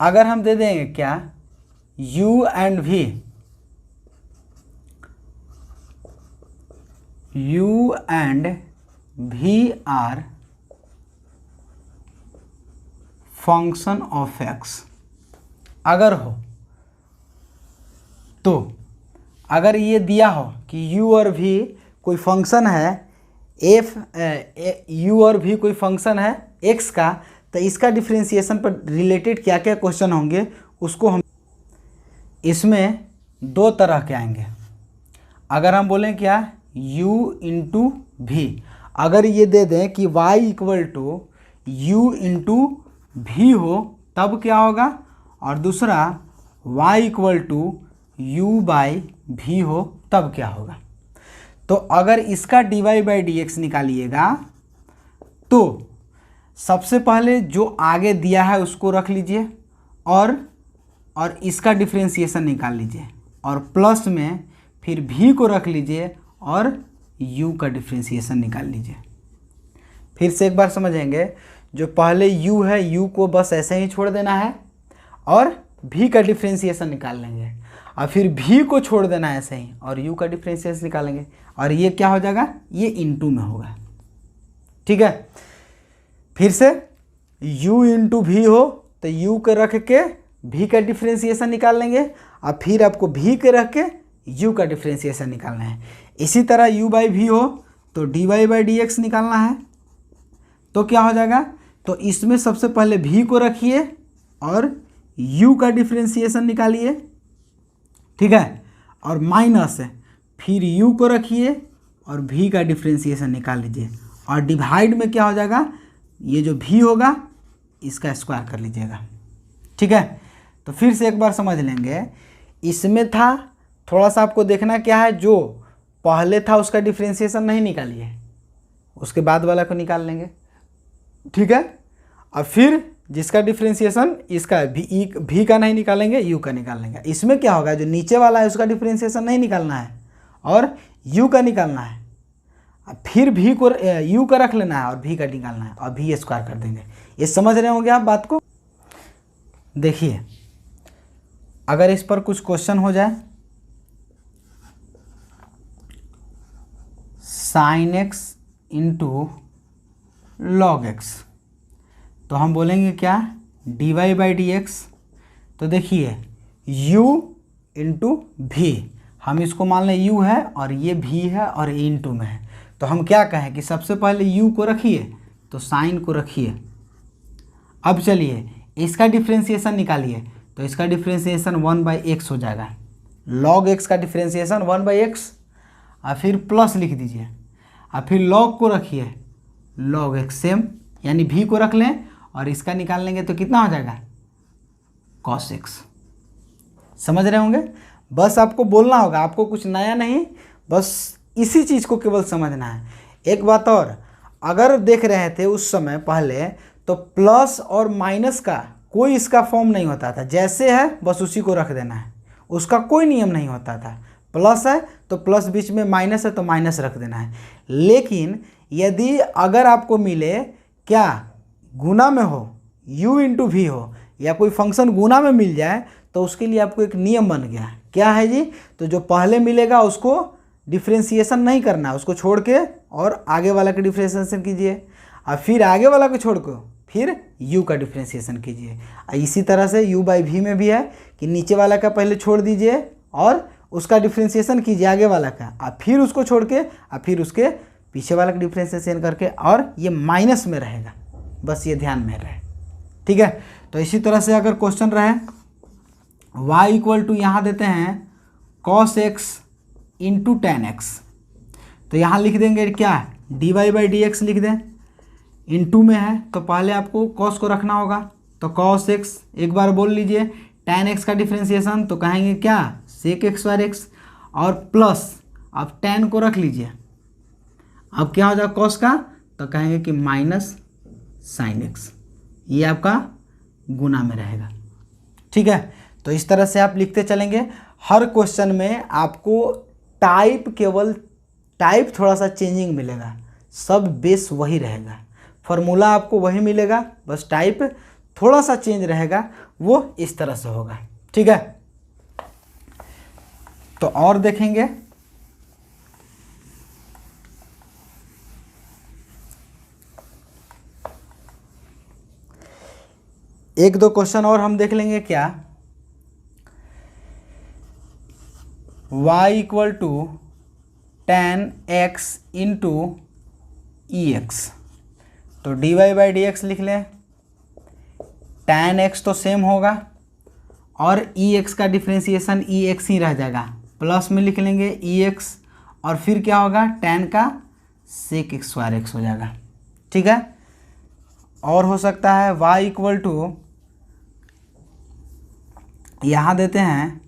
अगर हम दे देंगे क्या u and v, u and v are function of x, अगर हो तो अगर ये दिया हो कि u और v कोई फंक्शन है u और v कोई फंक्शन है x का, तो इसका डिफ्रेंशिएशन पर रिलेटेड क्या क्या क्वेश्चन होंगे उसको हम इसमें दो तरह के आएंगे। अगर हम बोलें क्या u इंटू भी, अगर ये दे दें कि y equal to u into V हो तब क्या होगा, और दूसरा y equal to u by V हो तब क्या होगा। तो अगर इसका dy बाई डी एक्स निकालिएगा तो सबसे पहले जो आगे दिया है उसको रख लीजिए और इसका डिफ्रेंशिएशन निकाल लीजिए, और प्लस में फिर भी को रख लीजिए और u का डिफ्रेंशिएशन निकाल लीजिए। फिर से एक बार समझेंगे, जो पहले u है u को बस ऐसे ही छोड़ देना है और v का डिफ्रेंशिएशन निकाल लेंगे, और फिर v को छोड़ देना है ऐसे ही और u का डिफ्रेंशिएशन निकालेंगे, और ये क्या हो जाएगा, ये इनटू में होगा। ठीक है, फिर से u इंटू भी हो तो u के रख के v का डिफ्रेंशिएशन निकाल लेंगे, और फिर आपको v के रख के u का डिफ्रेंशिएशन निकालना है। इसी तरह u बाई v हो तो dy बाई डी एक्स निकालना है। तो क्या हो जाएगा, तो इसमें सबसे पहले v को रखिए और u का डिफ्रेंशिएशन निकालिए। ठीक है, और माइनस फिर u को रखिए और v का डिफ्रेंशिएशन निकाल लीजिए, और डिवाइड में क्या हो जाएगा, ये जो v होगा इसका स्क्वायर कर लीजिएगा। ठीक है, तो फिर से एक बार समझ लेंगे, इसमें था थोड़ा सा आपको देखना क्या है, जो पहले था उसका डिफ्रेंशिएशन नहीं निकालिए, उसके बाद वाला को निकाल लेंगे। ठीक है, और फिर जिसका डिफ्रेंशिएशन इसका भी का नहीं निकालेंगे, u का निकाल लेंगे। इसमें क्या होगा, जो नीचे वाला है उसका डिफ्रेंशिएशन नहीं निकालना है और u का निकालना है, फिर v को u का रख लेना है और v का निकालना है और v स्क्वायर कर देंगे। ये समझ रहे होंगे आप बात को। देखिए अगर इस पर कुछ क्वेश्चन हो जाए, sign X into log X, तो हम बोलेंगे क्या, dy बाई डी एक्स। तो देखिए u इंटू भी, हम इसको मान लें u है और ये भी है और ये इंटू में है, तो हम क्या कहें कि सबसे पहले u को रखिए तो साइन को रखिए। अब चलिए इसका डिफ्रेंशिएशन निकालिए, तो इसका डिफ्रेंशिएशन 1/x हो जाएगा, log x का डिफ्रेंशिएशन 1/x, और फिर प्लस लिख दीजिए, और फिर log को रखिए log x सेम, यानी v को रख लें और इसका निकाल लेंगे तो कितना हो जाएगा, cos x। समझ रहे होंगे, बस आपको बोलना होगा, आपको कुछ नया नहीं, बस इसी चीज़ को केवल समझना है। एक बात और, अगर देख रहे थे उस समय पहले तो प्लस और माइनस का कोई इसका फॉर्म नहीं होता था, जैसे है बस उसी को रख देना है, उसका कोई नियम नहीं होता था। प्लस है तो प्लस, बीच में माइनस है तो माइनस रख देना है। लेकिन यदि अगर आपको मिले क्या, गुना में हो, u इंटू भी हो, या कोई फंक्शन गुना में मिल जाए, तो उसके लिए आपको एक नियम बन गया है। क्या है जी, तो जो पहले मिलेगा उसको डिफ्रेंशिएशन नहीं करना, उसको छोड़ के और आगे वाला का डिफ्रेंशिएशन कीजिए, और फिर आगे वाला को छोड़ के फिर u का डिफ्रेंशिएशन कीजिए। इसी तरह से u बाई भी में भी है कि नीचे वाला का पहले छोड़ दीजिए और उसका डिफ्रेंशिएशन कीजिए आगे वाला का, और फिर उसको छोड़ के और फिर उसके पीछे वाला का डिफ्रेंशिएशन करके, और ये माइनस में रहेगा, बस ये ध्यान में रहे। ठीक है, तो इसी तरह से अगर क्वेश्चन रहे y इक्वल टू यहाँ देते हैं cos x into ten x, तो यहाँ लिख देंगे क्या, dy बाई डी एक्स लिख दें, इनटू में है तो पहले आपको cos को रखना होगा, तो cos x एक बार बोल लीजिए, tan x का डिफ्रेंशिएशन तो कहेंगे क्या, sec x बार x, और प्लस अब tan को रख लीजिए, अब क्या हो जाएगा cos का, तो कहेंगे कि माइनस sin x, ये आपका गुना में रहेगा। ठीक है, तो इस तरह से आप लिखते चलेंगे। हर क्वेश्चन में आपको केवल टाइप थोड़ा सा चेंजिंग मिलेगा, सब बेस वही रहेगा, फॉर्मूला आपको वही मिलेगा, बस टाइप थोड़ा सा चेंज रहेगा, वो इस तरह से होगा। ठीक है, तो और देखेंगे। एक दो क्वेश्चन और हम देख लेंगे। क्या y equal to tan x into EX, तो dy बाई डी एक्स लिख लें। tan x तो सेम होगा और EX का डिफ्रेंसिएशन EX ही रह जाएगा, प्लस में लिख लेंगे EX और फिर क्या होगा tan का sec स्क्वायर x हो जाएगा। ठीक है, और हो सकता है y इक्वल टू, यहाँ देते हैं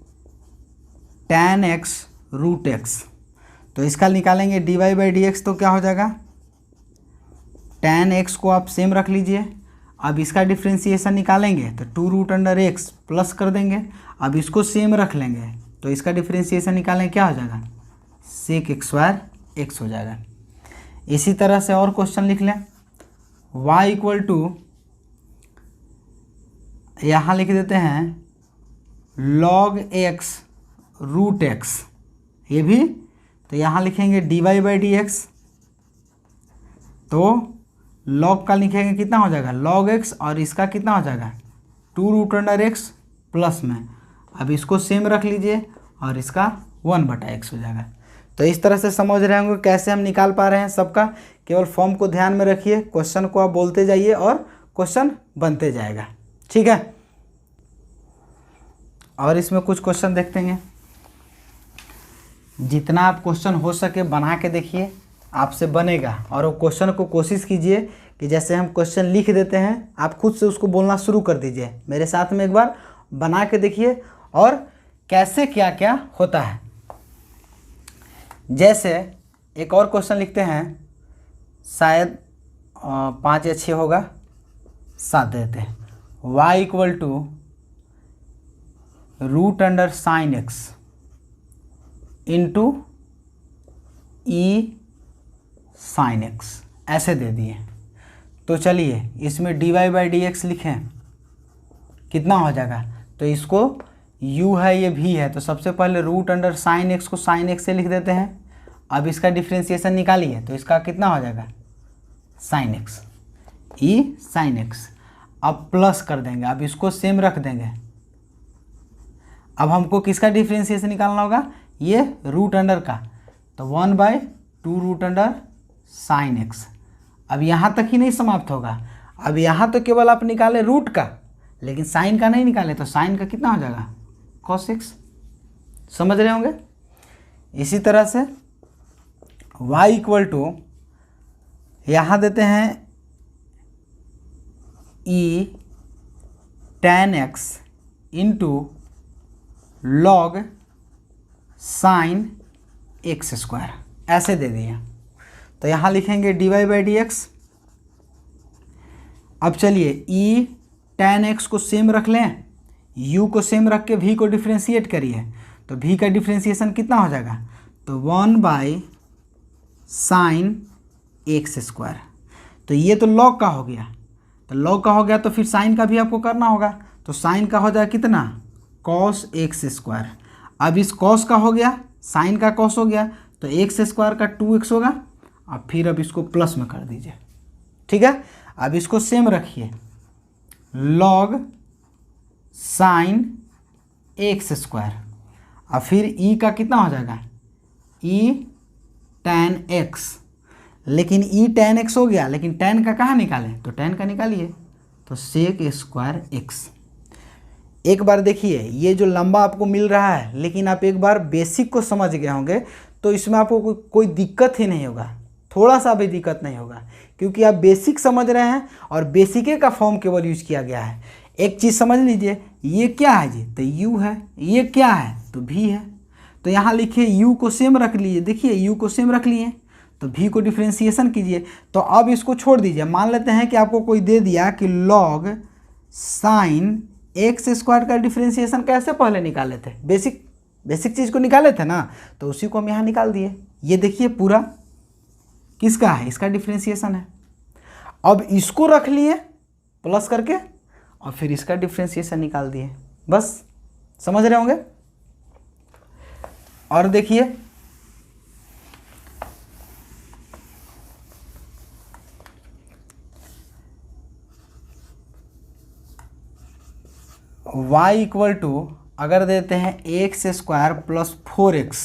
tan x रूट x, तो इसका निकालेंगे dy बाई डी एक्स, तो क्या हो जाएगा tan x को आप सेम रख लीजिए। अब इसका डिफ्रेंसिएशन निकालेंगे तो 2 रूट अंडर x प्लस कर देंगे। अब इसको सेम रख लेंगे तो इसका डिफ्रेंसिएशन निकालेंगे, क्या हो जाएगा सेक स्क्वायर x हो जाएगा। इसी तरह से और क्वेश्चन लिख लें। y इक्वल टू, यहाँ लिख देते हैं log x रूट x, ये भी, तो यहाँ लिखेंगे dy बाई डी एक्स, तो log का लिखेंगे कितना हो जाएगा log x और इसका कितना हो जाएगा 2 रूट अंडर x प्लस में, अब इसको सेम रख लीजिए और इसका 1/x हो जाएगा। तो इस तरह से समझ रहे होंगे कैसे हम निकाल पा रहे हैं सबका। केवल फॉर्म को ध्यान में रखिए, क्वेश्चन को आप बोलते जाइए और क्वेश्चन बनते जाएगा। ठीक है, और इसमें कुछ क्वेश्चन देखते हैं। जितना आप क्वेश्चन हो सके बना के देखिए, आपसे बनेगा। और वो क्वेश्चन को कोशिश कीजिए कि जैसे हम क्वेश्चन लिख देते हैं आप खुद से उसको बोलना शुरू कर दीजिए। मेरे साथ में एक बार बना के देखिए और कैसे क्या क्या होता है। जैसे एक और क्वेश्चन लिखते हैं, शायद 5 या 6 होगा, 7 देते हैं। y equal to root under sine X into E sine X, ऐसे दे दिए। तो चलिए इसमें dy बाई डी एक्स लिखें, कितना हो जाएगा, तो इसको u है ये v है, तो सबसे पहले रूट अंडर साइन एक्स को साइन एक्स से लिख देते हैं। अब इसका डिफ्रेंसिएशन निकालिए तो इसका कितना हो जाएगा साइन एक्स, ई साइन एक्स। अब प्लस कर देंगे, अब इसको सेम रख देंगे। अब हमको किसका डिफ्रेंसिएशन निकालना होगा, ये रूट अंडर का, तो 1/2 रूट अंडर साइन एक्स। अब यहाँ तक ही नहीं समाप्त होगा, अब यहाँ तो केवल आप निकाले रूट का, लेकिन साइन का नहीं निकाले, तो साइन का कितना हो जाएगा cos x। समझ रहे होंगे। इसी तरह से y इक्वल टू, यहाँ देते हैं e tan x into log sine x square, ऐसे दे दिए। तो यहाँ लिखेंगे dy बाई डी एक्स। अब चलिए e tan x को सेम रख लें, u को सेम रख के v को डिफ्रेंशिएट करिए, तो v का डिफ्रेंशिएशन कितना हो जाएगा, तो 1/sin एक्स स्क्वायर। तो ये तो log का हो गया, तो log का हो गया तो फिर साइन का भी आपको करना होगा, तो साइन का हो जाएगा कितना cos एक्स स्क्वायर। अब इस cos का हो गया, साइन का cos हो गया, तो एक्स स्क्वायर का 2x होगा। अब फिर अब इसको प्लस में कर दीजिए। ठीक है, अब इसको सेम रखिए, log साइन एक्स स्क्वायर। अब फिर e का कितना हो जाएगा e tan x, लेकिन e tan x हो गया, लेकिन tan का कहाँ निकालें, तो tan का निकालिए, तो सेक स्क्वायर x। एक बार देखिए ये जो लंबा आपको मिल रहा है, लेकिन आप एक बार बेसिक को समझ गए होंगे तो इसमें आपको कोई दिक्कत ही नहीं होगा, थोड़ा सा भी दिक्कत नहीं होगा, क्योंकि आप बेसिक समझ रहे हैं और बेसिके का फॉर्म केवल यूज किया गया है। एक चीज़ समझ लीजिए, ये क्या है जी, तो u है, ये क्या है तो v है, तो यहाँ लिखिए u को सेम रख लीजिए। देखिए u को सेम रख लिए तो v को डिफ्रेंशिएशन कीजिए। तो अब इसको छोड़ दीजिए, मान लेते हैं कि आपको कोई दे दिया कि log साइन एक्स स्क्वायर का डिफ्रेंसिएशन कैसे पहले निकाले थे, बेसिक चीज़ को निकाले थे ना, तो उसी को हम यहाँ निकाल दिए। ये देखिए पूरा किसका है, इसका डिफ्रेंसिएशन है। अब इसको रख लिए प्लस करके और फिर इसका डिफ्रेंसिएशन निकाल दिए, बस समझ रहे होंगे। और देखिए y इक्वल टू अगर देते हैं x square plus 4x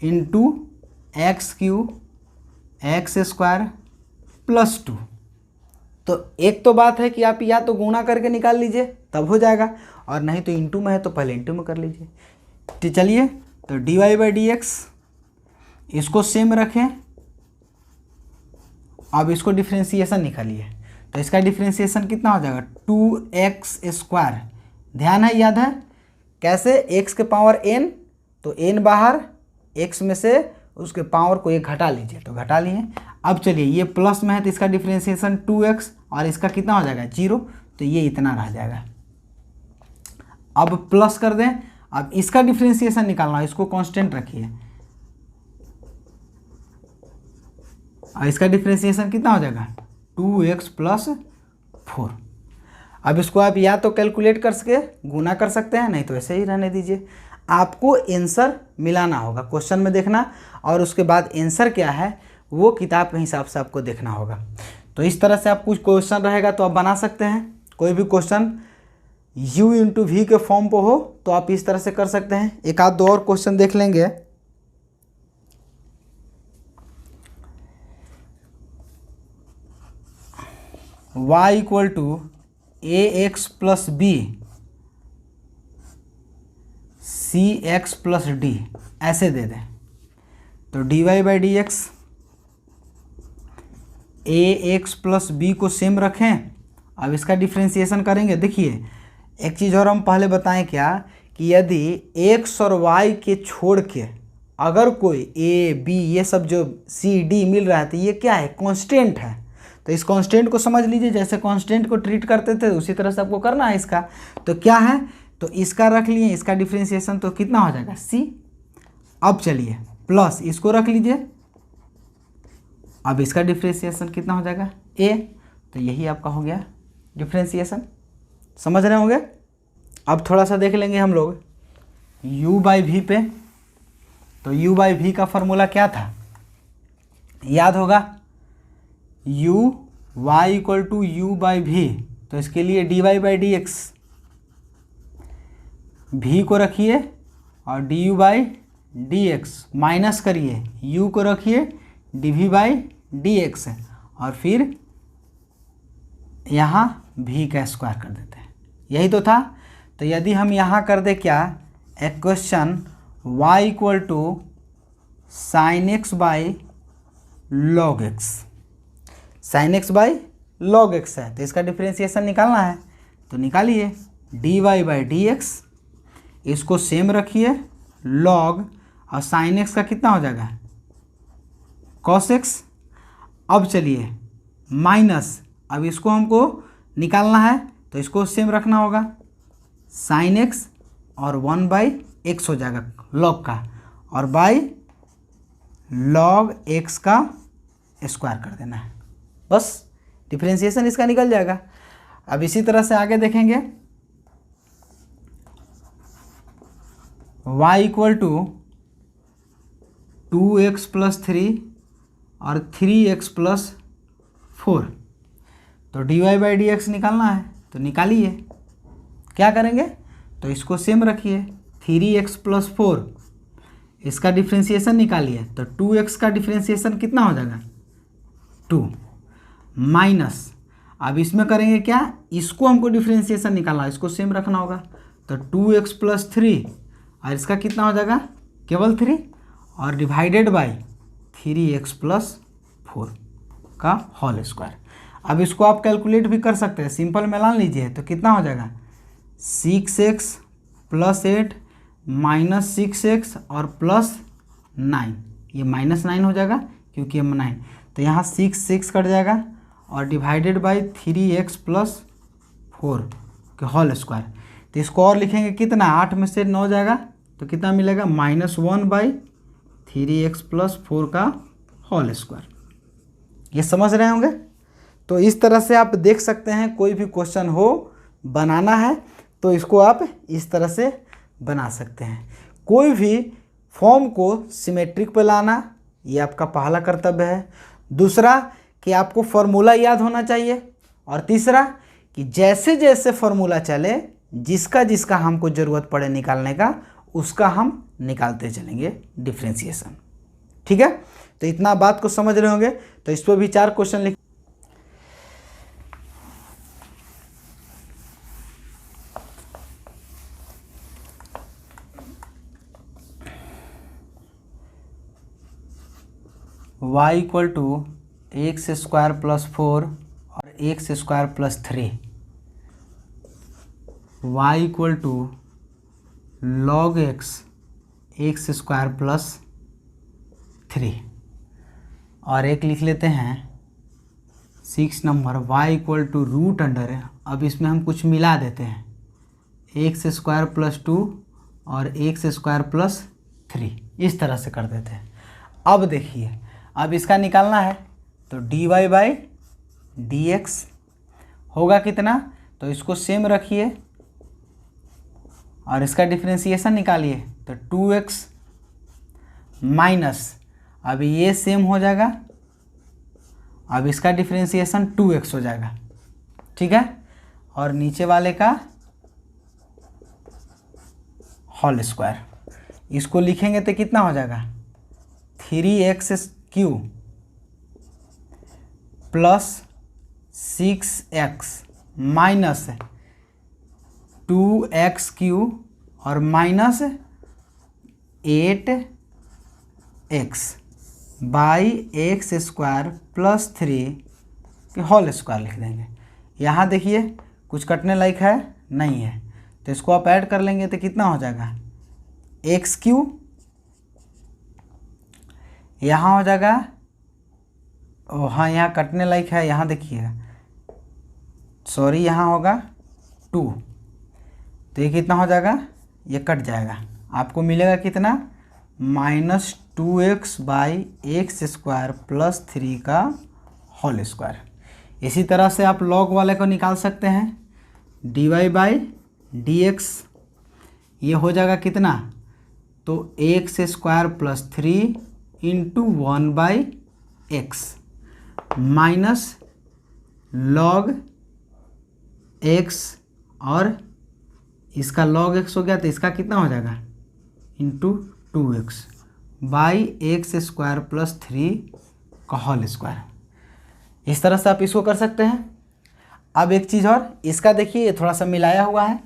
into x cube x square plus 2, तो एक तो बात है कि आप या तो गुणा करके निकाल लीजिए तब हो जाएगा, और नहीं तो इंटू में है तो पहले इंटू में कर लीजिए। तो चलिए, तो dy/dx इसको सेम रखें, अब इसको डिफ्रेंसिएशन निकालिए, तो इसका डिफ्रेंसिएशन कितना हो जाएगा 2x स्क्वायर। ध्यान है, याद है कैसे, x के पावर n, तो n बाहर, x में से उसके पावर को एक घटा लीजिए, तो घटा लिए। अब चलिए ये प्लस में है तो इसका डिफ्रेंसिएशन 2x और इसका कितना हो जाएगा 0, तो ये इतना रह जाएगा। अब प्लस कर दें, अब इसका डिफ्रेंसिएशन निकालना है, इसको कांस्टेंट रखिए और इसका डिफ्रेंसिएशन कितना हो जाएगा 2x प्लस 4। अब इसको आप या तो कैलकुलेट कर सके गुना कर सकते हैं, नहीं तो ऐसे ही रहने दीजिए। आपको आंसर मिलाना होगा, क्वेश्चन में देखना, और उसके बाद आंसर क्या है वो किताब के हिसाब से आपको देखना होगा। तो इस तरह से आप कुछ क्वेश्चन रहेगा तो आप बना सकते हैं। कोई भी क्वेश्चन u इंटू वी के फॉर्म पर हो तो आप इस तरह से कर सकते हैं। एक आध दो और क्वेश्चन देख लेंगे। y equal to A X plus B C X plus D ऐसे दे दें, तो dy/dx A X plus B को सेम रखें। अब इसका डिफ्रेंसिएशन करेंगे। देखिए एक चीज़ और हम पहले बताएं क्या, कि यदि एक्स और वाई के छोड़ के अगर कोई ए बी ये सब जो सी डी मिल रहा है तो ये क्या है, कांस्टेंट है। तो इस कांस्टेंट को समझ लीजिए, जैसे कांस्टेंट को ट्रीट करते थे उसी तरह से आपको करना है इसका। तो क्या है, तो इसका रख लिए, इसका डिफ्रेंसिएशन तो कितना हो जाएगा सी। अब चलिए प्लस इसको रख लीजिए, अब इसका डिफ्रेंसिएशन कितना हो जाएगा ए, तो यही आपका हो गया डिफ्रेंसिएशन। समझ रहे होंगे। अब थोड़ा सा देख लेंगे हम लोग u/v पे। तो u/v का फॉर्मूला क्या था, याद होगा, y इक्वल टू u/v, तो इसके लिए dy/dx, v को रखिए और du/dx माइनस करिए, u को रखिए dv/dx, और फिर यहाँ v का स्क्वायर कर देते हैं। यही तो था। तो यदि हम यहाँ कर दे क्या, एक question y equal to sine X by log X, sine X by log X है तो इसका डिफ्रेंसिएशन निकालना है, तो निकालिए dy/dx, इसको सेम रखिए, लॉग और साइन एक्स का कितना हो जाएगा कॉस एक्स। अब चलिए माइनस, अब इसको हमको निकालना है तो इसको सेम रखना होगा, साइन एक्स और 1/x हो जाएगा लॉग का, और बाई लॉग एक्स का स्क्वायर कर देना है, बस डिफ्रेंसिएशन इसका निकल जाएगा। अब इसी तरह से आगे देखेंगे, y equal to 2x plus 3 और 3x प्लस 4, तो dy/dx निकालना है तो निकालिए। क्या करेंगे, तो इसको सेम रखिए, 3x प्लस 4, इसका डिफ्रेंसिएशन निकालिए, तो 2x का डिफ्रेंसिएशन कितना हो जाएगा 2 माइनस, अब इसमें करेंगे क्या, इसको हमको डिफ्रेंसिएशन निकालना है, इसको सेम रखना होगा, तो 2x प्लस 3 और इसका कितना हो जाएगा केवल 3 और डिवाइडेड बाई 3x प्लस 4 का होल स्क्वायर। अब इसको आप कैलकुलेट भी कर सकते हैं, सिंपल मिला लीजिए तो कितना हो जाएगा 6x प्लस 8 माइनस 6x और प्लस 9, ये -9 हो जाएगा क्योंकि हम 9, तो यहाँ 6 कट जाएगा और डिवाइडेड बाई 3x प्लस 4 के होल स्क्वायर। तो इसको और लिखेंगे कितना, 8 में से 9 जाएगा तो कितना मिलेगा, -1/3x+4 का होल स्क्वायर। ये समझ रहे होंगे। तो इस तरह से आप देख सकते हैं, कोई भी क्वेश्चन हो बनाना है तो इसको आप इस तरह से बना सकते हैं। कोई भी फॉर्म को सिमेट्रिक पे लाना ये आपका पहला कर्तव्य है। दूसरा कि आपको फॉर्मूला याद होना चाहिए। और तीसरा कि जैसे जैसे फॉर्मूला चले, जिसका जिसका हमको ज़रूरत पड़े निकालने का, उसका हम निकालते चलेंगे डिफ्रेंशिएशन। ठीक है, तो इतना बात को समझ रहे होंगे। तो इस पर भी 4 क्वेश्चन लिख। y = x² + 4 और x² + 3। y = log x x² + 3। और एक लिख लेते हैं 6 नंबर, y = अब इसमें हम कुछ मिला देते हैं, x² + 2 और x² + 3, इस तरह से कर देते हैं। अब देखिए, अब इसका निकालना है तो dy/dx होगा कितना, तो इसको सेम रखिए और इसका डिफ्रेंशिएशन निकालिए तो 2x माइनस, अब ये सेम हो जाएगा, अब इसका डिफ्रेंशिएशन 2x हो जाएगा। ठीक है, और नीचे वाले का होल स्क्वायर, इसको लिखेंगे तो कितना हो जाएगा, 3x³ + 6x माइनस 2x³ और माइनस 8x बाई x² + 3 के होल स्क्वायर लिख देंगे। यहाँ देखिए कुछ कटने लायक है नहीं है, तो इसको आप ऐड कर लेंगे तो कितना हो जाएगा, x³ यहाँ हो जाएगा, हाँ यहाँ कटने लायक है, यहाँ देखिए सॉरी, यहाँ होगा 2, तो ये कितना हो जाएगा, ये कट जाएगा, आपको मिलेगा कितना, -2x/x² + 3 का होल स्क्वायर। इसी तरह से आप लॉग वाले को निकाल सकते हैं, dy/dx ये हो जाएगा कितना, तो x² + 3 × 1/x minus log x, और इसका log x हो गया तो इसका कितना हो जाएगा, × 2x बाई x² + 3 का होल स्क्वायर। इस तरह से आप इसको कर सकते हैं। अब एक चीज़ और, इसका देखिए ये थोड़ा सा मिलाया हुआ है,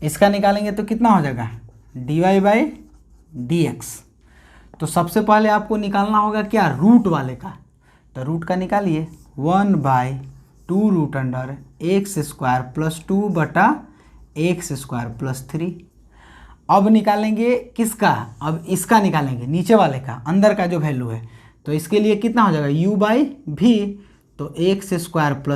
इसका निकालेंगे तो कितना हो जाएगा, dy/dx। तो सबसे पहले आपको निकालना होगा क्या, रूट वाले का, तो रूट का निकालिए, 1/2 √x² + 2/x² + 3। अब निकालेंगे किसका, अब इसका निकालेंगे, नीचे वाले का, अंदर का जो वैल्यू है, तो इसके लिए कितना हो जाएगा, u/v, तो x²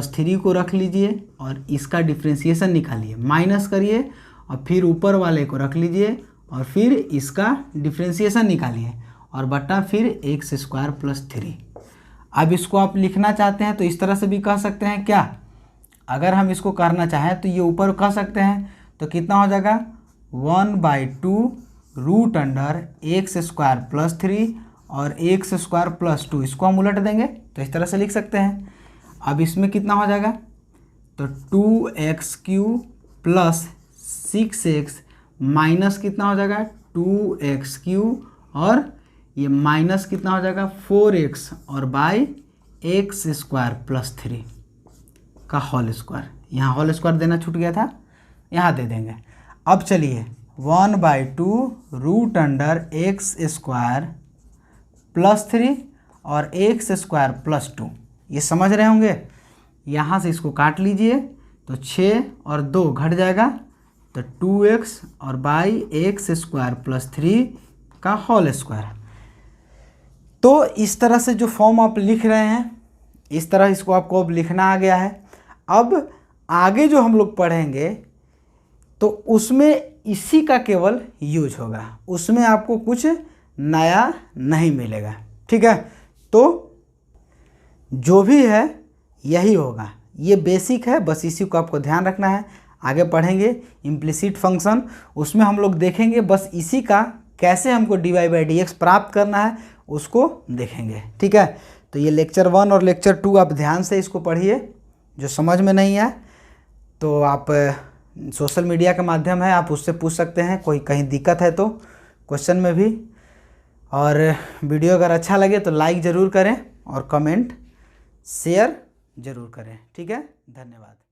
+ 3 को रख लीजिए और इसका डिफ्रेंशिएशन निकालिए, माइनस करिए और फिर ऊपर वाले को रख लीजिए और फिर इसका डिफ्रेंशिएशन निकालिए और बटा फिर x² + 3। अब इसको आप लिखना चाहते हैं तो इस तरह से भी कह सकते हैं क्या, अगर हम इसको करना चाहें तो ये ऊपर कह सकते हैं, तो कितना हो जाएगा, 1/2 √x² + 3 और x² + 2, इसको हम उलट देंगे तो इस तरह से लिख सकते हैं। अब इसमें कितना हो जाएगा, तो 2x³ + 6x माइनस कितना हो जाएगा, 2x³ और ये माइनस कितना हो जाएगा, 4x और बाई x² + 3 का होल स्क्वायर। यहाँ होल स्क्वायर देना छूट गया था, यहाँ दे देंगे। अब चलिए 1/2 √x² + 3 और x² + 2, ये समझ रहे होंगे। यहाँ से इसको काट लीजिए तो 6 और 2 घट जाएगा, तो 2x और बाई x² + 3 का होल स्क्वायर। तो इस तरह से जो फॉर्म आप लिख रहे हैं इस तरह इसको आपको अब लिखना आ गया है। अब आगे जो हम लोग पढ़ेंगे तो उसमें इसी का केवल यूज होगा, उसमें आपको कुछ नया नहीं मिलेगा। ठीक है, तो जो भी है यही होगा, ये बेसिक है, बस इसी को आपको ध्यान रखना है। आगे पढ़ेंगे इम्प्लिसिट फंक्शन, उसमें हम लोग देखेंगे बस इसी का कैसे हमको dy/dx प्राप्त करना है उसको देखेंगे। ठीक है, तो ये लेक्चर 1 और लेक्चर 2 आप ध्यान से इसको पढ़िए। जो समझ में नहीं है तो आप सोशल मीडिया का माध्यम है, आप उससे पूछ सकते हैं, कोई कहीं दिक्कत है तो क्वेश्चन में भी। और वीडियो अगर अच्छा लगे तो लाइक ज़रूर करें और कमेंट शेयर ज़रूर करें। ठीक है, धन्यवाद।